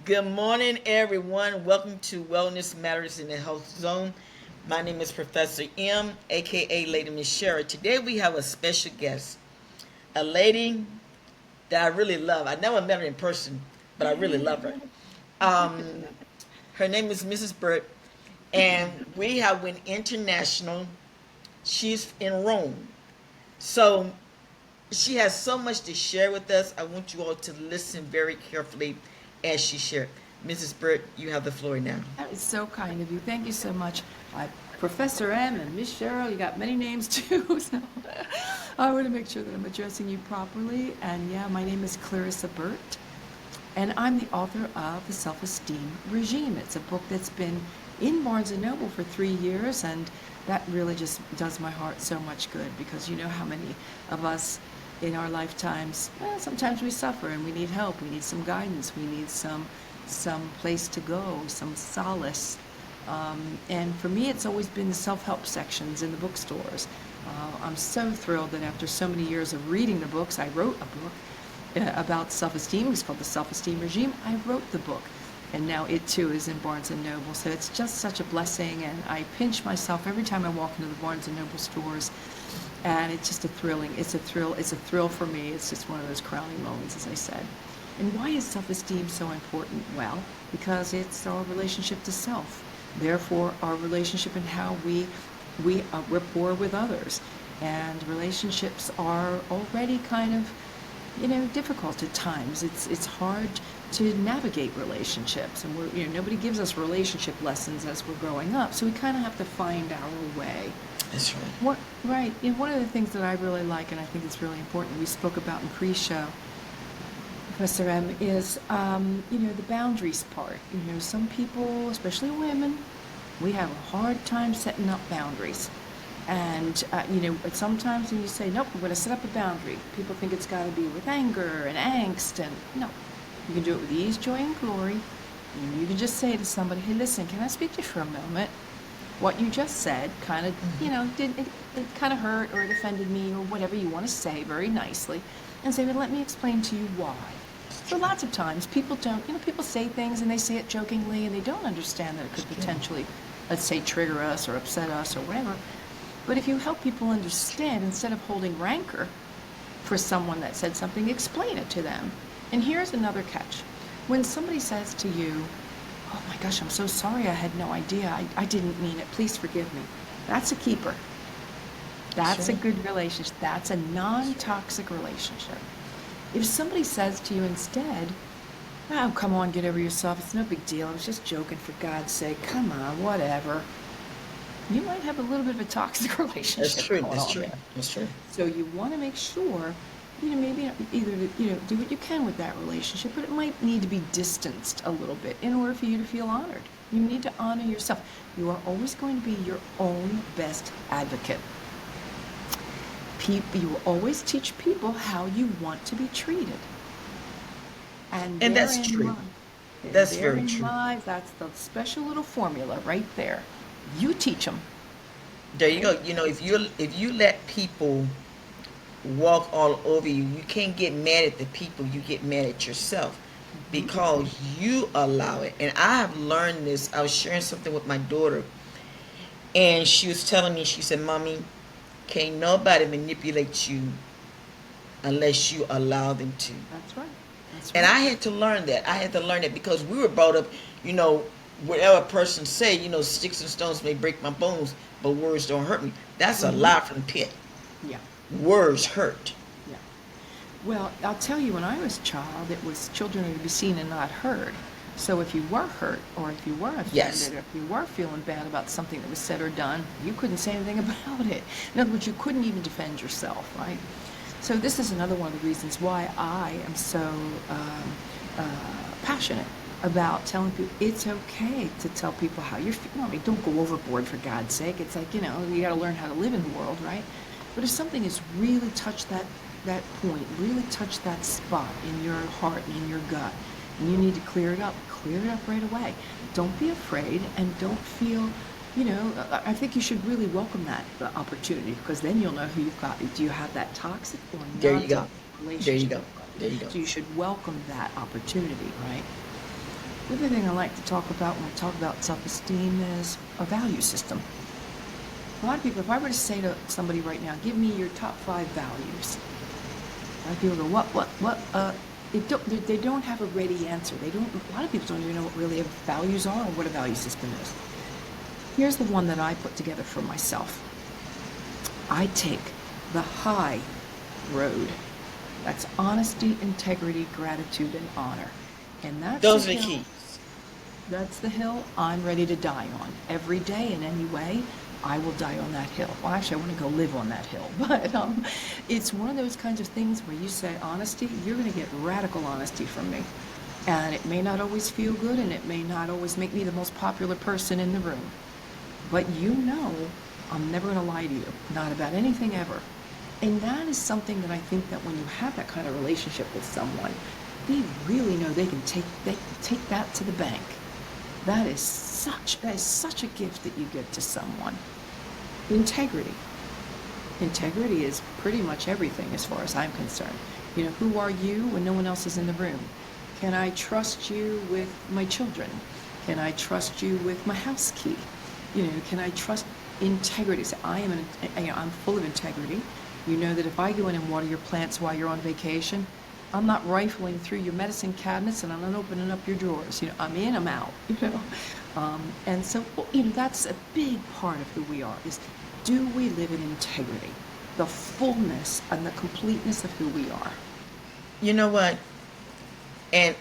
Good morning, everyone. Welcome to Wellness Matters in the Health Zone. My name is Professor M, aka Lady Miss Sherry. Today we have a special guest, a lady that I really love. I never met her in person, but I really love her. Um, Her name is Mrs. Burt, and we have went international. She's in Rome, so she has so much to share with us. I want you all to listen very carefully as she shares. Mrs. Burt, you have the floor now. That is so kind of you. Thank you so much. Professor M and Miss Cheryl, you got many names too. So I want to make sure that I'm addressing you properly. And yeah, my name is Clarissa Burt, and I'm the author of The Self-Esteem Regime. It's a book that's been in Barnes& and Noble for 3 years, and that really just does my heart so much good because you know how many of us in our lifetimes, well, sometimes we suffer and we need help. We need some guidance. We need some place to go, some solace. And for me, it's always been the self-help sections in the bookstores. I'm so thrilled that after so many years of reading the books, I wrote a book about self-esteem. It's called The Self-Esteem Regime. I wrote the book, and now it too is in Barnes& and Noble. So it's just such a blessing, and I pinch myself every time I walk into the Barnes& and Noble stores. And it's just it's a thrill for me. It's just one of those crowning moments, as I said. And why is self-esteem so important? Well, because it's our relationship to self. Therefore, our relationship and how we rapport with others. And relationships are already kind of, difficult at times. It's hard to navigate relationships, and nobody gives us relationship lessons as we're growing up. So we kind of have to find our way. That's right. Right. One of the things that I really like, and I think it's really important, we spoke about in pre-show, Professor M, is, the boundaries part. Some people, especially women, we have a hard time setting up boundaries. And, sometimes when you say, nope, I'm going to set up a boundary, people think it's got to be with anger and angst. And no, you can do it with ease, joy, and glory. You can just say to somebody, hey, listen, can I speak to you for a moment? What you just said kind of, it kind of hurt or it offended me or whatever you want to say very nicely. And say, well, let me explain to you why. So lots of times people don't, people say things and they say it jokingly and they don't understand that it could potentially, let's say, trigger us or upset us or whatever. But if you help people understand, instead of holding rancor for someone that said something, explain it to them. And here's another catch. When somebody says to you, oh my gosh, I'm so sorry, I had no idea, I didn't mean it, please forgive me. That's a keeper. That's a good relationship. That's a non-toxic relationship. If somebody says to you instead, oh, come on, get over yourself, it's no big deal, I was just joking, for God's sake, come on, whatever. You might have a little bit of a toxic relationship That's true. going That's on true. there. That's true. So you want to make sure, maybe either, do what you can with that relationship, but it might need to be distanced a little bit in order for you to feel honored. You need to honor yourself. You are always going to be your own best advocate. You will always teach people how you want to be treated. And that's therein true. lies, That's very therein true. lies, that's the special little formula right there. You teach them, There you right? go. If you let people walk all over you, you can't get mad at the people. You get mad at yourself Hmm. because you allow it. And I have learned this. I was sharing something with my daughter, and she was telling me. She said, "Mommy, can't nobody manipulate you unless you allow them to." That's right. That's And right. I had to learn that. I had to learn it because we were brought up, you know, whatever a person say, sticks and stones may break my bones, but words don't hurt me. That's a Hmm. lie from the pit. Yeah. Words hurt. Yeah. Well, I'll tell you, when I was a child, it was children are to be seen and not heard. So if you were hurt, or if you were Yes. offended, or if you were feeling bad about something that was said or done, you couldn't say anything about it. In other words, you couldn't even defend yourself, right? So this is another one of the reasons why I am so passionate about telling people it's okay to tell people how you're feeling. I mean, don't go overboard, for God's sake. It's like, you got to learn how to live in the world, right? But if something has really touched that point, really touched that spot in your heart and in your gut, and you need to clear it up right away. Don't be afraid, and don't feel, I think you should really welcome that opportunity, because then you'll know who you've got. Do you have that toxic or There you go. non-toxic There you relationship go. with There you somebody? go. So you should welcome that opportunity, right? The other thing I like to talk about when we talk about self-esteem is a value system. A lot of people, if I were to say to somebody right now, give me your top 5 values, a lot of people go, what? They don't have a ready answer. They don't. A lot of people don't even know what really values are or what a value system is. Here's the one that I put together for myself. I take the high road. That's honesty, integrity, gratitude, and honor. And Those are the keys. that's the hill I'm ready to die on. Every day in any way, I will die on that hill. Well, actually, I want to go live on that hill. But it's one of those kinds of things where you say honesty, you're going to get radical honesty from me. And it may not always feel good, and it may not always make me the most popular person in the room. But you know I'm never going to lie to you, not about anything ever. And that is something that I think that when you have that kind of relationship with someone, they really know they can take that to the bank. That is such a gift that you give to someone. Integrity. Integrity is pretty much everything as far as I'm concerned. You know, who are you when no one else is in the room? Can I trust you with my children? Can I trust you with my house key? You know, can I trust integrity? So I'm full of integrity. You know that if I go in and water your plants while you're on vacation, I'm not rifling through your medicine cabinets and I'm not opening up your drawers. You know, I'm in, I'm out. You know, and so you know that's a big part of who we are. Is do we live in integrity, the fullness and the completeness of who we are? You know what? And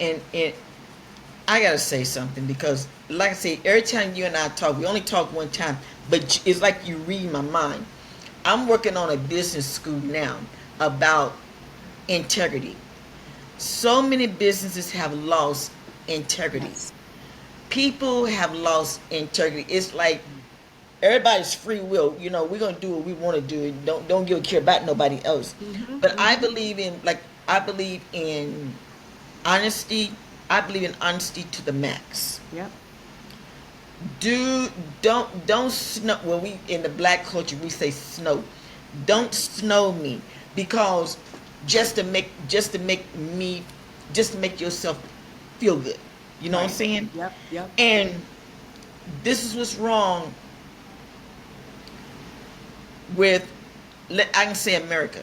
I gotta say something because, like I say, every time you and I talk, we only talk one time, but it's like you read my mind. I'm working on a business school now about integrity. So many businesses have lost integrity. Yes. People have lost integrity. It's like everybody's free will. You know, we're gonna do what we want to do. And don't give a care about nobody else. But I believe in honesty. I believe in honesty to the max. Yep. Don't snow. Well, we in the black culture we say snow. Don't snow me because just to make yourself feel good. You know what I'm Right. saying? Yep. Yep. And this is what's wrong with, I can say, America.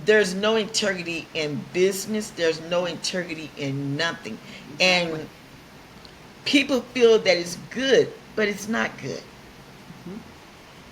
There's no integrity in business. There's no integrity in nothing. Exactly. And people feel that it's good, but it's not good.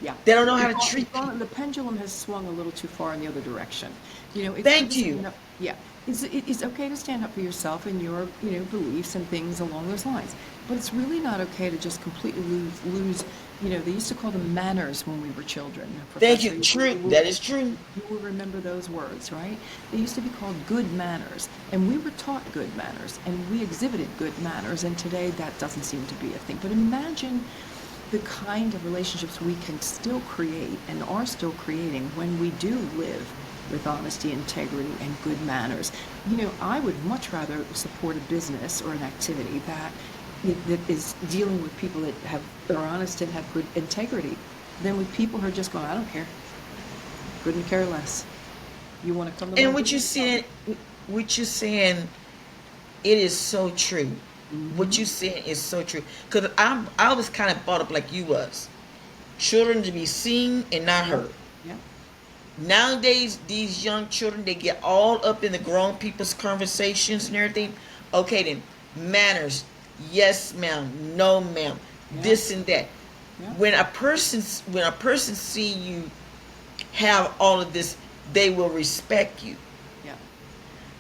Yeah. They don't know how to treat The people. pendulum has swung a little too far in the other direction. You know, it's good Thank to stand you. up. Yeah. It's okay to stand up for yourself and your, you know, beliefs and things along those lines. But it's really not okay to just completely lose, you know, they used to call them manners when we were children. Thank you. Professor, True. That is true. you will remember those words, right? They used to be called good manners, and we were taught good manners, and we exhibited good manners, and today that doesn't seem to be a thing. But imagine the kind of relationships we can still create and are still creating when we do live with honesty, integrity, and good manners. You know, I would much rather support a business or an activity that is dealing with people that are honest and have good integrity than with people who are just going, I don't care, couldn't care less. You want to come to my And business? what you're saying, it is so true. What Mm-hmm. you saying is so true. Cause I was kind of brought up like you was. Children to be seen and not Yep. heard. Yep. Nowadays, these young children, they get all up in the grown people's conversations and everything. Okay, then manners, yes, ma'am, no, ma'am, Yep. this and that. Yep. When a person see you have all of this, they will respect you. Yep.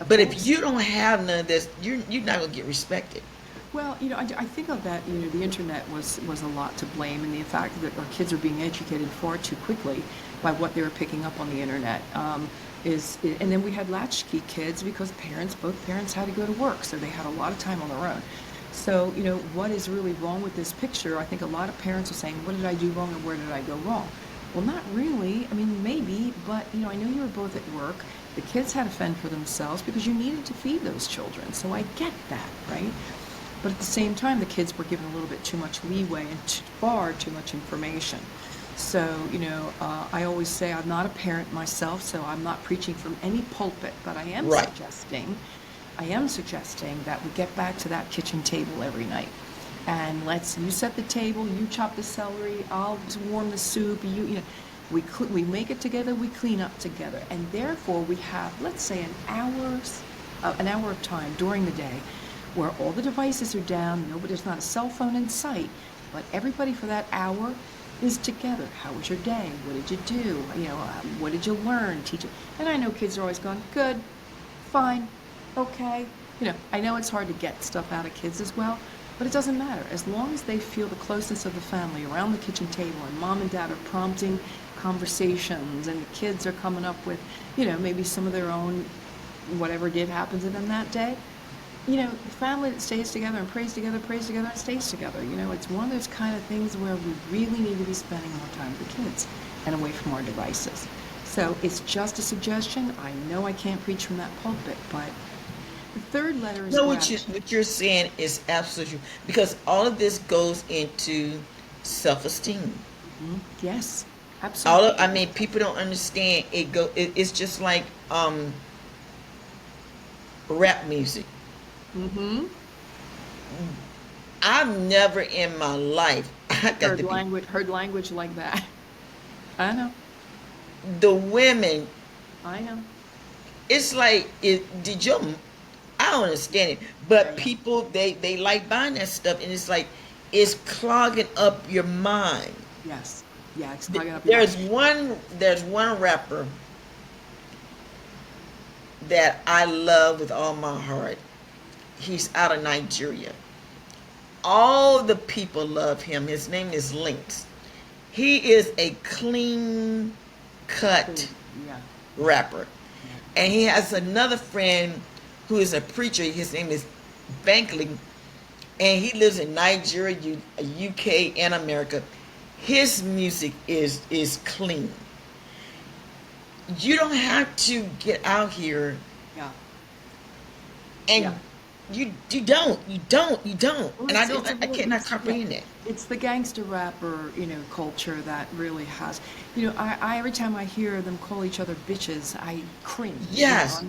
Of But if course. you don't have none of this, you're not gonna get respected. Well, you know, I think of that, you know, the internet was a lot to blame in the fact that our kids are being educated far too quickly by what they were picking up on the internet. And then we had latchkey kids because both parents had to go to work, so they had a lot of time on their own. So, you know, what is really wrong with this picture? I think a lot of parents are saying, what did I do wrong and where did I go wrong? Well, not really. I mean, maybe, but, you know, I know you were both at work. The kids had to fend for themselves because you needed to feed those children. So I get that, right? But at the same time, the kids were given a little bit too much leeway and far too much information. So, you know, I always say I'm not a parent myself, so I'm not preaching from any pulpit, but I am Right. suggesting I am suggesting that we get back to that kitchen table every night. And you set the table, you chop the celery, I'll warm the soup, we make it together, we clean up together. And therefore we have, let's say, an hour of time during the day where all the devices are down, there's not a cell phone in sight, but everybody for that hour is together. How was your day? What did you do? What did you learn? Teach it. And I know kids are always going, good, fine, okay. I know it's hard to get stuff out of kids as well, but it doesn't matter. As long as they feel the closeness of the family around the kitchen table and mom and dad are prompting conversations and the kids are coming up with, maybe some of their own, whatever did happen to them that day. The family that stays together and prays together and stays together. It's one of those kind of things where we really need to be spending more time with the kids and away from our devices. So it's just a suggestion. I know I can't preach from that pulpit, but the third letter is gratitude. What you're saying is absolutely true, because all of this goes into self-esteem. Mm-hmm. Yes, absolutely. People don't understand it. It's just like rap music. Mm-hmm. I've never in my life heard language like that. I know. The women. I know. It's like I don't understand it, but people they like buying that stuff, and it's like it's clogging up your mind. Yes. Yeah, it's clogging up your mind. There's one rapper that I love with all my heart. He's out of Nigeria. All the people love him. His name is Lynx. He is a clean cut rapper. And he has another friend who is a preacher. His name is Bankley. And he lives in Nigeria, UK, and America. His music is clean. You don't have to get out here. Yeah. And yeah. You don't. Well, And I cannot comprehend that. It's the gangster rapper, culture that really has, I every time I hear them call each other bitches, I cringe. Yes.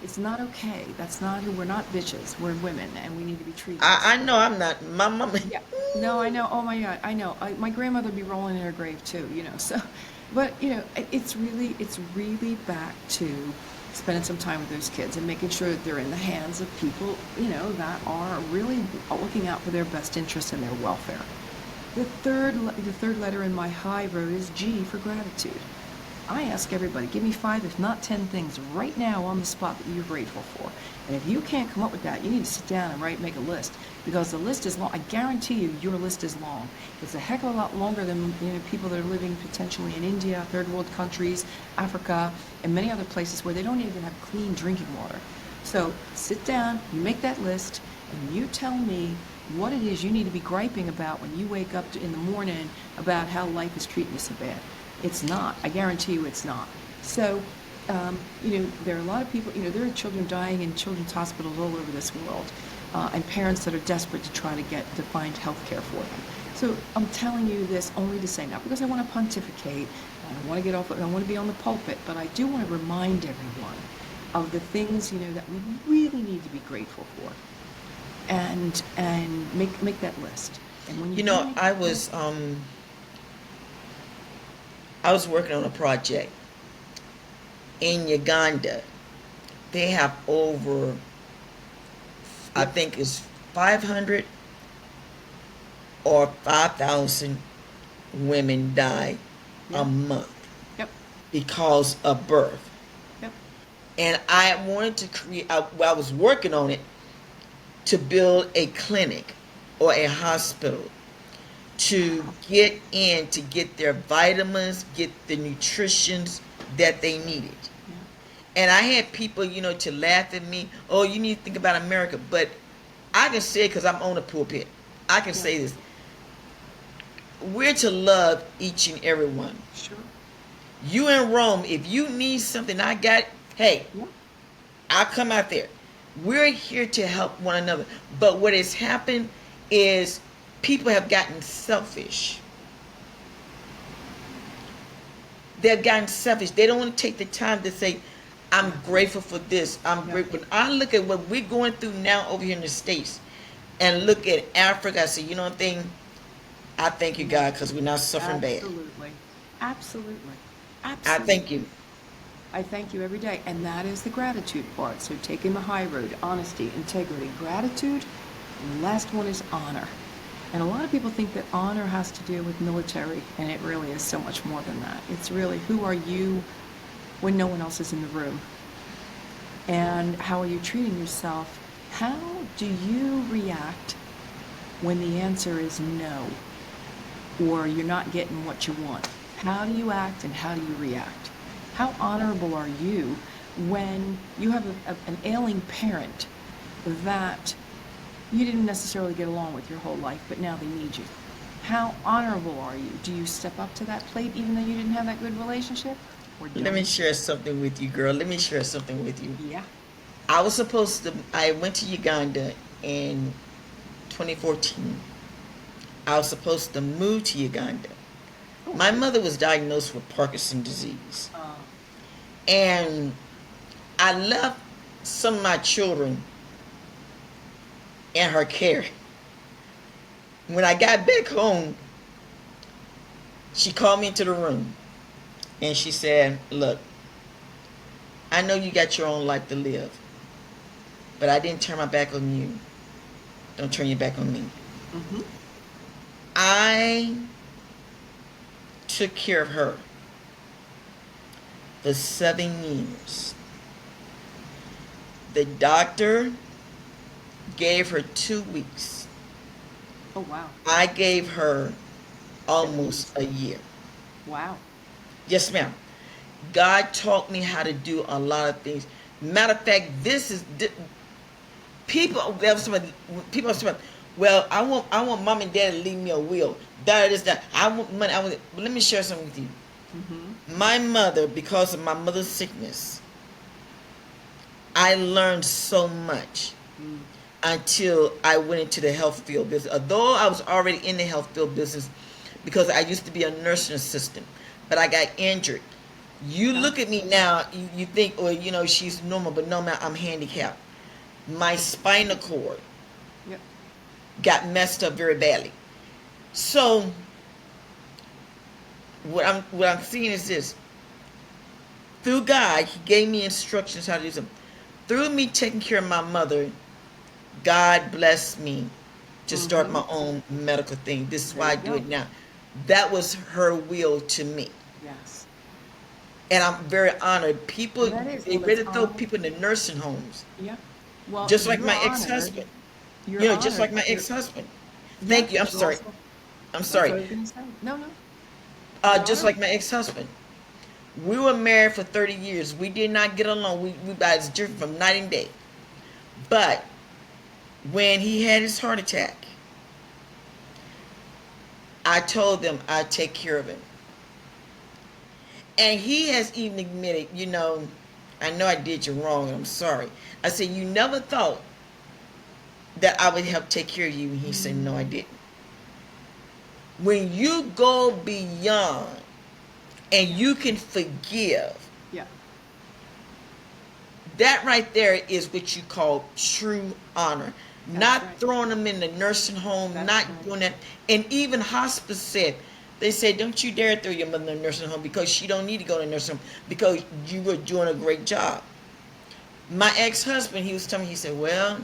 It's not okay. That's not who, we're not bitches. We're women and we need to be treated. I know I'm not. My mama. Yeah. No, I know. Oh my God. I know. My grandmother would be rolling in her grave too, so, but it's really back to spending some time with those kids and making sure that they're in the hands of people, that are really looking out for their best interests and their welfare. The third letter in my high road is G for gratitude. I ask everybody, give me 5, if not 10 things right now on the spot that you're grateful for. And if you can't come up with that, you need to sit down and make a list, because the list is long. I guarantee you, your list is long. It's a heck of a lot longer than people that are living potentially in India, third world countries, Africa, and many other places where they don't even have clean drinking water. So sit down, you make that list, and you tell me what it is you need to be griping about when you wake up in the morning about how life is treating you so bad. It's not. I guarantee you it's not. So, there are a lot of people, there are children dying in children's hospitals all over this world, and parents that are desperate to try to find health care for them. So I'm telling you this only to say, not because I want to pontificate, I want to get off, I want to be on the pulpit, but I do want to remind everyone of the things, that we really need to be grateful for, and make that list. And when I was working on a project in Uganda. They have over, I think it's 500 or 5,000 women die a month because of birth. Yep. And I wanted to create, I was working on it to build a clinic or a hospital to get their vitamins, get the nutritions that they needed. Yeah. And I had people, to laugh at me. Oh, you need to think about America. But I can say it because I'm on the pulpit. I can say this. We're to love each and every one. Sure. You in Rome, if you need something, I got it. Hey, I'll come out there. We're here to help one another. But what has happened is people have gotten selfish. They've gotten selfish. They don't want to take the time to say, I'm Yeah. grateful for this. I'm Yeah. grateful. When I look at what we're going through now over here in the States and look at Africa, I say, you know one thing? I thank you, Yeah. God, because we're not suffering bad. Absolutely. Absolutely. I Absolutely. thank you. I thank you every day. And that is the gratitude part. So taking the high road, honesty, integrity, gratitude. And the last one is honor. And a lot of people think that honor has to do with military, and it really is so much more than that. It's really who are you when no one else is in the room? And how are you treating yourself? How do you react when the answer is no, or you're not getting what you want? How do you act and how do you react? How honorable are you when you have an ailing parent that you didn't necessarily get along with your whole life, but now they need you? How honorable are you? Do you step up to that plate even though you didn't have that good relationship? Or Let me don't? share something with you, girl. Let me share something with you. Yeah. I went to Uganda in 2014. I was supposed to move to Uganda. Oh. My mother was diagnosed with Parkinson's disease. Uh, And I left some of my children in her care. When I got back home, she called me into the room and she said, look, I know you got your own life to live, but I didn't turn my back on you. Don't turn your back on me. mm-hmm. I took care of her for 7 years. The doctor gave her 2 weeks. Oh, wow. I gave her At almost least. a year. Wow. Yes, ma'am. God taught me how to do a lot of things. Matter of fact, people. People are saying, "Well, I want mom and dad to leave me a will. That is that. I want money. But let me share something with you. Mm-hmm. My mother, because of my mother's sickness, I learned so much Mm. until I went into the health field business. Although I was already in the health field business because I used to be a nursing assistant, but I got injured. You Oh. look at me now, you think, well, she's normal, but no, man, I'm handicapped. My spinal cord Yep. got messed up very badly. So what I'm seeing is this: through God, He gave me instructions how to do something. Through me taking care of my mother, God blessed me to start Mm-hmm. my own medical thing. This is There why I you do go. it now. That was her will to me. Yes. And I'm very honored. People, And that is, they well, it's ready to throw honored. people in the nursing homes. Yeah. Well, Just like you're my honored. ex-husband. You're Just honored, like my but ex-husband. yeah, Thank you. I'm but you're sorry. also, I'm that's sorry. what I was going to say. No, no. You're Just honored. like my ex-husband. We were married for 30 years. We did not get along. We was different from night and day. But when he had his heart attack, I told them I'd take care of him. And he has even admitted, I know I did you wrong and I'm sorry. I said, you never thought that I would help take care of you. And he said, no, I didn't. When you go beyond and Yeah. you can forgive, Yeah. that right there is what you call true honor. That's Not right. throwing them in the nursing home, That's not right. doing that. And even hospice said, they said, don't you dare throw your mother in the nursing home because she don't need to go to the nursing home because you were doing a great job. My ex-husband, he was telling me, he said, well,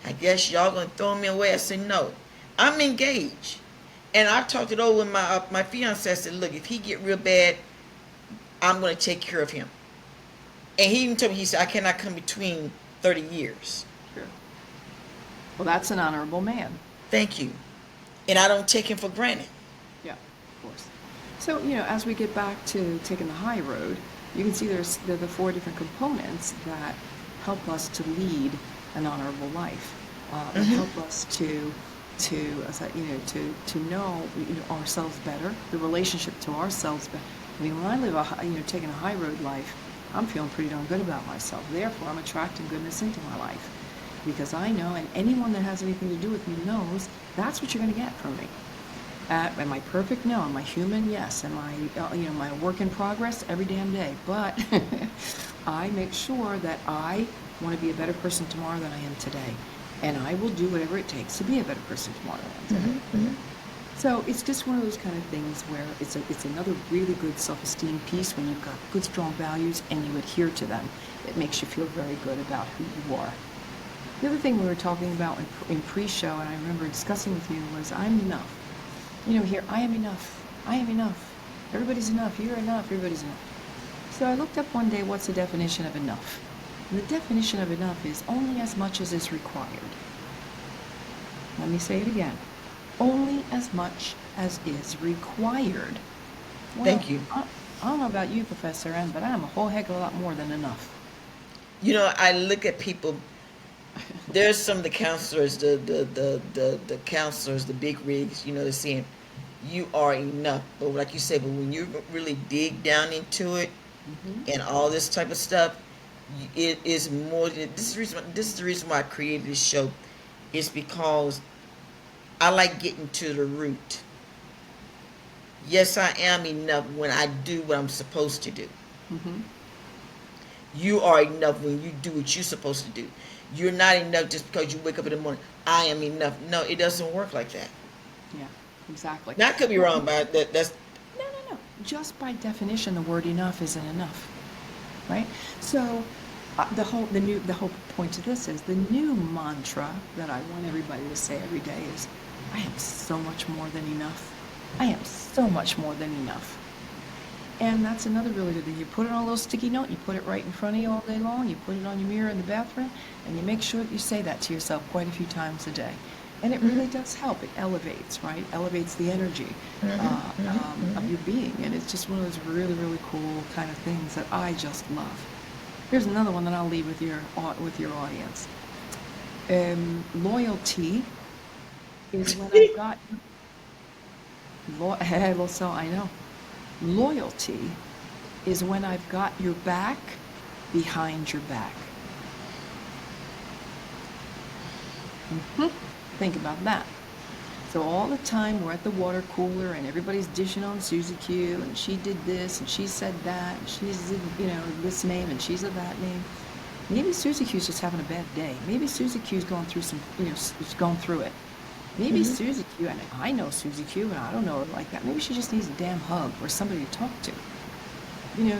I guess y'all going to throw me away. I said, no, I'm engaged. And I talked it over with my fiance. I said, look, if he get real bad, I'm going to take care of him. And he even told me, he said, I cannot come between 30 years. Sure. Well, that's an honorable man. Thank you. And I don't take him for granted. Yeah, of course. So, as we get back to taking the high road, you can see there are the four different components that help us to lead an honorable life, and help us to as to know, ourselves better, the relationship to ourselves better. I mean, when I live taking a high road life, I'm feeling pretty darn good about myself. Therefore, I'm attracting goodness into my life because I know, and anyone that has anything to do with me knows, that's what you're going to get from me. Am I perfect? No. Am I human? Yes. Am I, am I a work in progress? Every damn day. But I make sure that I want to be a better person tomorrow than I am today. And I will do whatever it takes to be a better person tomorrow than I am today. So it's just one of those kind of things where it's another really good self-esteem piece when you've got good, strong values and you adhere to them. It makes you feel very good about who you are. The other thing we were talking about in pre-show, and I remember discussing with you, was I'm enough. Here, I am enough. I am enough. Everybody's enough. You're enough. Everybody's enough. So I looked up one day, what's the definition of enough? And the definition of enough is only as much as is required. Let me say it again. Only as much as is required. Well, Thank you. I don't know about you, Professor M, but I'm a whole heck of a lot more than enough. I look at people. There's some of the counselors, the counselors, the big rigs. They're saying you are enough, but like you said, but when you really dig down into it and all this type of stuff, it is more. This is the reason why I created this show, is because I like getting to the root. Yes, I am enough when I do what I'm supposed to do. Mm-hmm. You are enough when you do what you're supposed to do. You're not enough just because you wake up in the morning. I am enough. No, it doesn't work like that. Yeah, exactly. Now, I could be wrong, but that's No. Just by definition, the word enough isn't enough, right? So the whole point of this is the new mantra that I want everybody to say every day is, I am so much more than enough. I am so much more than enough. And that's another really good thing. You put it on a little sticky note, you put it right in front of you all day long, you put it on your mirror in the bathroom, and you make sure that you say that to yourself quite a few times a day. And it really does help. It elevates, right? Elevates the energy of your being. And it's just one of those really, really cool kind of things that I just love. Here's another one that I'll leave with your audience. Loyalty is when I've got... well, so I know. Loyalty is when I've got your back behind your back. Think about that. So all the time we're at the water cooler and everybody's dishing on Susie Q, and she did this and she said that, and she's this name and she's of that name. Maybe Susie Q's just having a bad day. Maybe Susie Q's going through is going through it. Maybe Susie Q, and I know Susie Q, and I don't know her like that. Maybe she just needs a damn hug or somebody to talk to.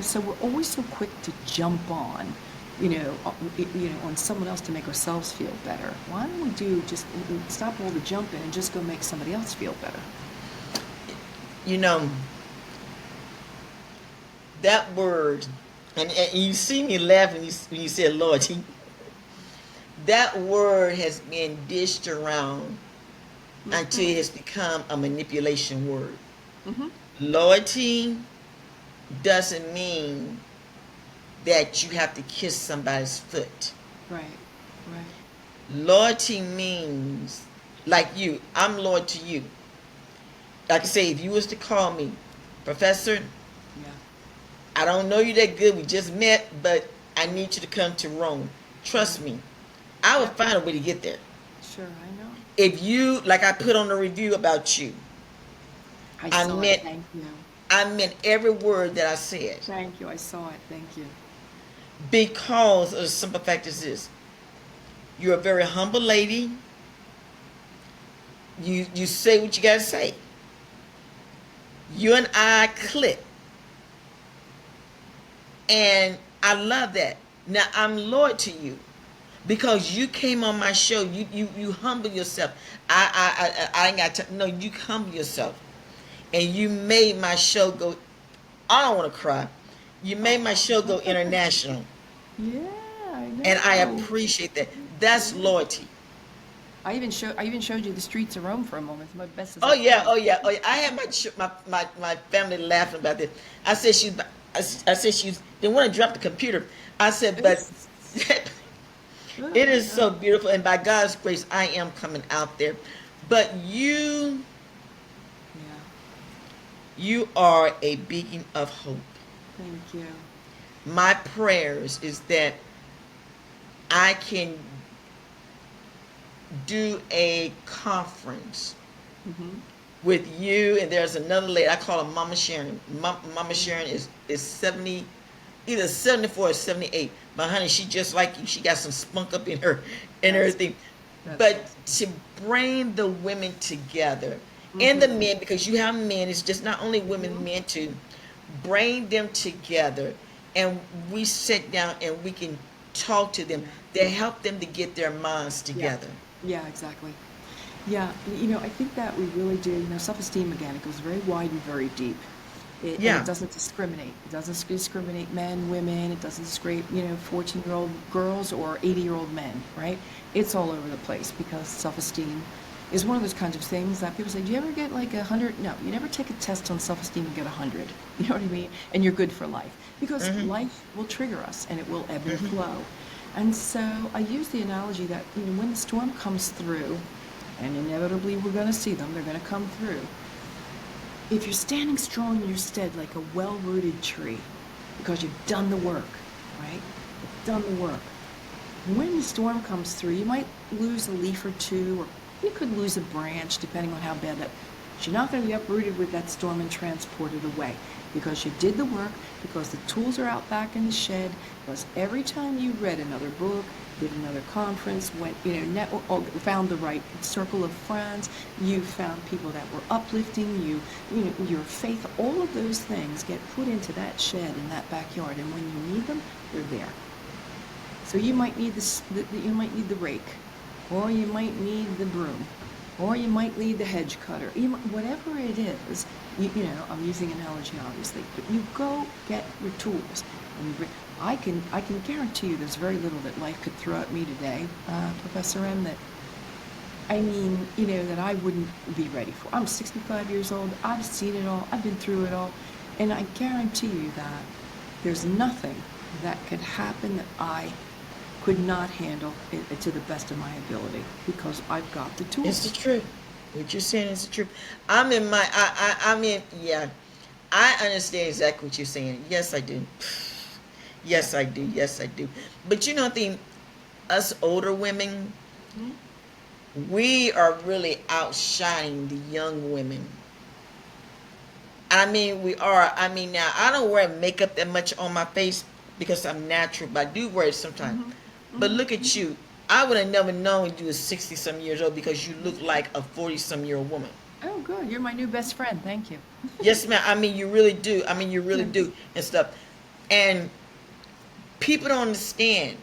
So we're always so quick to jump on, on someone else to make ourselves feel better. Why don't we stop all the jumping and just go make somebody else feel better? That word, and you see me laughing when you said loyalty. That word has been dished around until it has become a manipulation word. Loyalty doesn't mean that you have to kiss somebody's foot. Right. Loyalty means, like you, I'm loyal to you. Like I say, if you was to call me, Professor, I don't know you that good, we just met, but I need you to come to Rome. Trust me, I will find a way to get there. Sure, I know. If you, like I put on the review about you, I meant every word that I said. Thank you, I saw it, thank you. Because of the simple fact is this. You're a very humble lady. You say what you gotta say. You and I click. And I love that. Now I'm loyal to you. Because you came on my show, you humble yourself. I ain't got to. No, you humble yourself, and you made my show go. I don't want to cry. You made my show go international. Yeah, I know. And I appreciate that. That's loyalty. I even showed you the streets of Rome for a moment. It's my best. Oh yeah. I had my family laughing about this. I said she's. They want to drop the computer. I said, but. It is so beautiful, and by God's grace, I am coming out there. But you are a beacon of hope. Thank you. My prayers is that I can do a conference with you, and there's another lady I call her Mama Sharon. Mama Sharon is 70, either 74 or 78. But honey, she just like you. She got some spunk up in her and That's everything. that's But awesome. to bring the women together and the Mm-hmm. men, because you have men, it's just not only women, Mm-hmm. men too. Bring them together, and we sit down and we can talk to them Yeah. to help them to get their minds Yeah. together. Yeah, exactly. Yeah, I think that we really do. Self-esteem again, it goes very wide and very deep. And it Yeah. doesn't discriminate. It doesn't discriminate men, women. It doesn't discriminate, 14-year-old girls or 80-year-old men, right? It's all over the place because self-esteem is one of those kinds of things that people say, do you ever get like 100? No, you never take a test on self-esteem and get 100. You know what I mean? And you're good for life because Hmm. life will trigger us and it will ebb and Hmm. flow. And so I use the analogy that, when the storm comes through, and inevitably we're going to see them, they're going to come through. If you're standing strong in your stead like a well-rooted tree, because you've done the work, right? You've done the work. When the storm comes through, you might lose a leaf or two, or you could lose a branch, depending on how bad that. But you're not going to be uprooted with that storm and transported away because you did the work, because the tools are out back in the shed, because every time you read another book, did another conference, went, or found the right circle of friends, you found people that were uplifting you, your faith, all of those things get put into that shed in that backyard, and when you need them, they're there. So you might need you might need the rake, or you might need the broom, or you might need the hedge cutter. Whatever it is, I'm using analogy obviously, but you go get your tools. And I can guarantee you there's very little that life could throw at me today, Professor M, that that I wouldn't be ready for. I'm 65 years old. I've seen it all. I've been through it all, and I guarantee you that there's nothing that could happen that I could not handle it to the best of my ability because I've got the It's the tools. truth. What you're saying is the truth. I'm in my, I'm in, yeah. I understand exactly what you're saying. Yes, I do. Yeah. Yes, I do. Yes, I do. But you know, the us older women, Mhm. we are really outshining the young women. I mean, we are. I mean, now I don't wear makeup that much on my face because I'm natural, but I do wear it sometimes. Mhm. But Mhm. look at Mhm. you. I would have never known you was 60 some years old because you look Mhm. like a 40 some year old woman. Oh, good. You're my new best friend. Thank you. Yes, ma'am. I mean, you really do. I mean, you really Yes. do and stuff. And people don't understand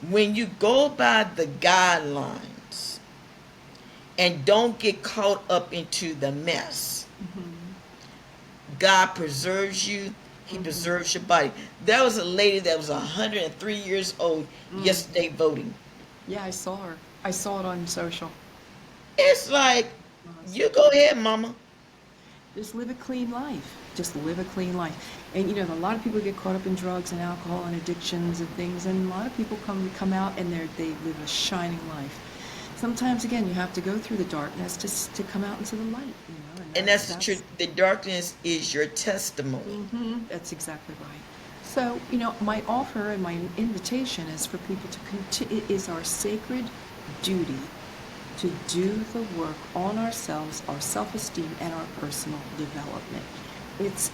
when you go by the guidelines and don't get caught up into the mess. Mhm. God preserves you. He Mhm. preserves your body. There was a lady that was 103 years old Mm. yesterday voting. Yeah, I saw her. I saw it on social. It's like, Awesome. you go ahead, mama. Just live a clean life. Just live a clean life. And a lot of people get caught up in drugs and alcohol and addictions and things, and a lot of people come out and they live a shining life. Sometimes again, you have to go through the darkness to come out into the light, and And that's that's the truth. that's The darkness is your testimony. that's exactly right. So, my offer and my invitation is for people to continue. It is our sacred duty to do the work on ourselves, our self-esteem, and our personal development. It's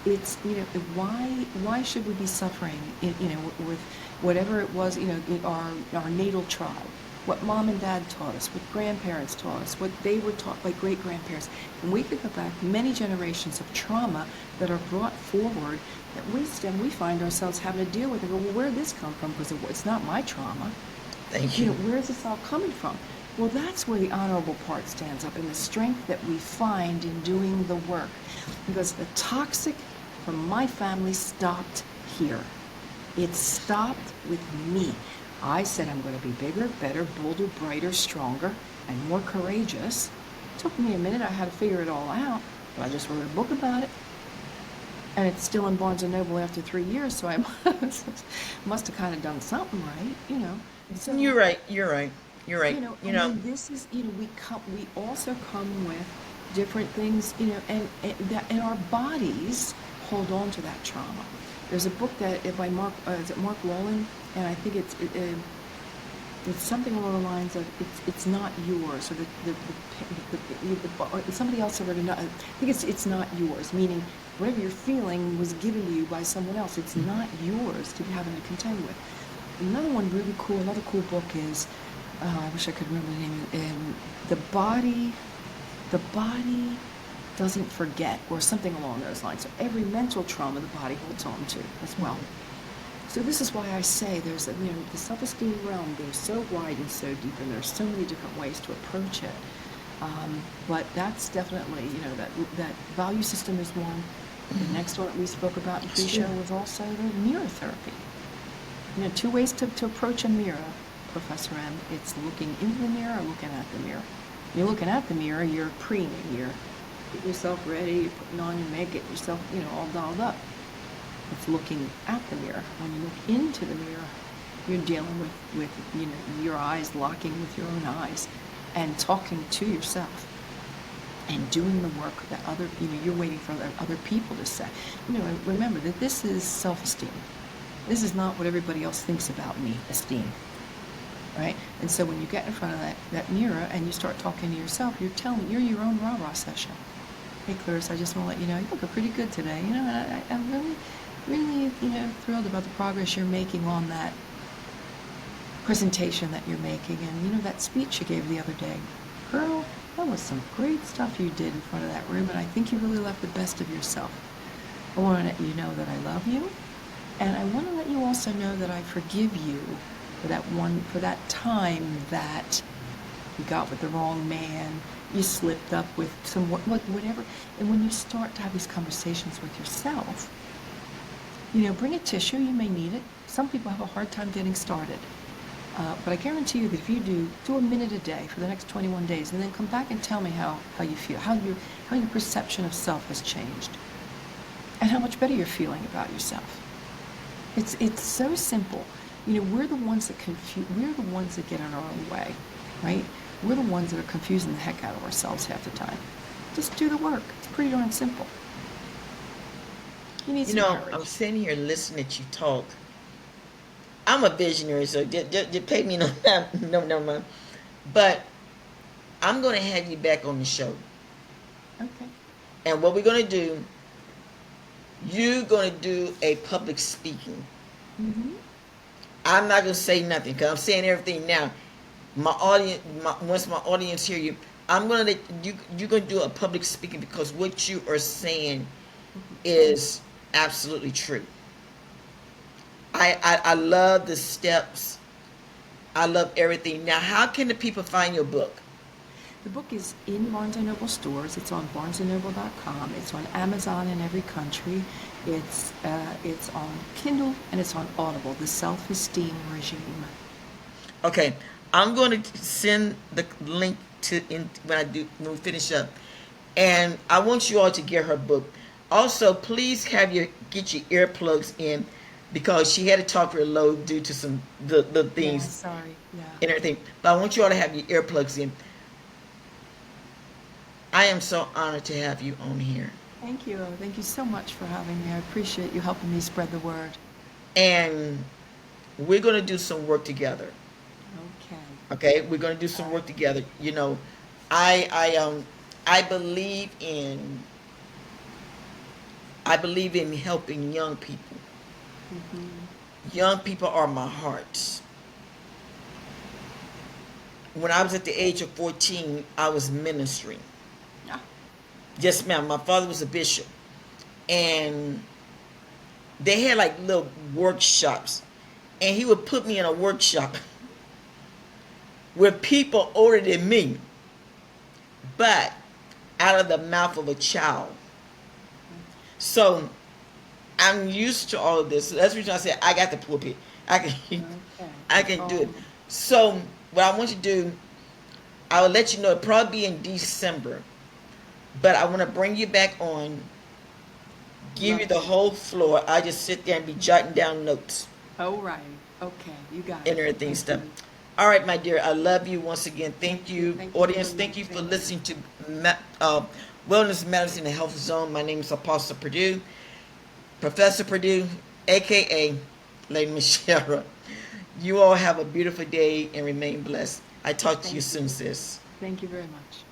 why should we be suffering with whatever it was, in our natal tribe, what mom and dad taught us, what grandparents taught us, what they were taught by great grandparents, and we could go back many generations of trauma that are brought forward that we find ourselves having to deal with and go, well, where did this come from? Because it's not my trauma. Thank you. Where is this all coming from? Well, that's where the honorable part stands up and the strength that we find in doing the work. Because the toxic from my family stopped here. It stopped with me. I said I'm going to be bigger, better, bolder, brighter, stronger, and more courageous. It took me a minute. I had to figure it all out, but I just wrote a book about it. And it's still in Barnes& and Noble after 3 years, so I must have kind of done something right. So You're right. You're right. You're right. You and know, then this is, we also come with different things, and our bodies hold on to that trauma. There's a book that by Mark, is it Mark Rowland? And I think it's something along the lines of it's not yours, or or somebody else already know. I think it's not yours, meaning whatever you're feeling was given to you by someone else. It's not yours to be having to contend with. Another cool book is, I wish I could remember the name. The body doesn't forget, or something along those lines. So every mental trauma the body holds on to as well. So this is why I say there's the self-esteem realm goes so wide and so deep, and there's so many different ways to approach it. But that's definitely, that value system is one. The next one that we spoke about in pre-show was also the mirror therapy. Two ways to approach a mirror, Professor M. It's looking into the mirror or looking at the mirror. When you're looking at the mirror, you're preening, you're getting yourself ready, you're putting on your makeup, getting yourself, all dolled up. It's looking at the mirror. When you look into the mirror, you're dealing with your eyes locking with your own eyes and talking to yourself and doing the work that you're waiting for other people to say. Remember that this is self-esteem. This is not what everybody else thinks about me, esteem. Right? And so when you get in front of that mirror and you start talking to yourself, you're your own rah-rah session. Hey, Clarissa, I just want to let you know, you look pretty good today. I'm really, thrilled about the progress you're making on that presentation that you're making, and that speech you gave the other day. Girl, that was some great stuff you did in front of that room, and I think you really left the best of yourself. I want to let you know that I love you, and I want to let you also know that I forgive you for that time that you got with the wrong man, you slipped up with whatever. And when you start to have these conversations with yourself, bring a tissue, you may need it. Some people have a hard time getting started. But I guarantee you that if you do a minute a day for the next 21 days, and then come back and tell me how you feel, how your perception of self has changed, and how much better you're feeling about yourself. It's so simple. We're the ones that we're the ones that get in our own way, right? We're the ones that are confusing the heck out of ourselves half the time. Just do the work. It's pretty darn simple. You need some courage. I'm sitting here listening to you talk. I'm a visionary, so just pay me no mind. But I'm going to have you back on the show. Okay. And what we're going to do, you're going to do a public speaking. Mm-hmm. I'm not going to say nothing because I'm saying everything now. Once my audience hear you, I'm going to let you're going to do a public speaking, because what you are saying is absolutely true. I love the steps. I love everything. Now, how can the people find your book? The book is in Barnes & Noble stores. It's on barnesandnoble.com. It's on Amazon in every country. It's on Kindle, and it's on Audible, The Self-Esteem Regime. Okay, I'm going to send the link when we finish up. And I want you all to get her book. Also, please get your earplugs in, because she had to talk real low due to some the things. Yeah, sorry. Yeah. And everything. But I want you all to have your earplugs in. I am so honored to have you on here. Thank you. Thank you so much for having me. I appreciate you helping me spread the word. And we're going to do some work together. Okay, we're going to do some work together. I believe in helping young people. Mm-hmm. Young people are my heart. When I was at the age of 14, I was ministering. Yeah. Yes, ma'am. My father was a bishop, and they had like little workshops, and he would put me in a workshop with people older than me, but out of the mouth of a child. So I'm used to all of this. So that's the reason I said I got the pulpit. I can do it. So what I want you to do, I will let you know, it'll probably be in December, but I want to bring you back on, give you the whole floor. I just sit there and be jotting down notes. Oh, right. Okay, you got it. And everything stuff. All right, my dear. I love you once again. Thank you, audience. Thank you for listening to Wellness Matters in the Health Zone. My name is Apostle Purdue, Professor Purdue, a.k.a. Lady Michelle. You all have a beautiful day and remain blessed. I talk to Thank you you. soon, sis. Thank you very much.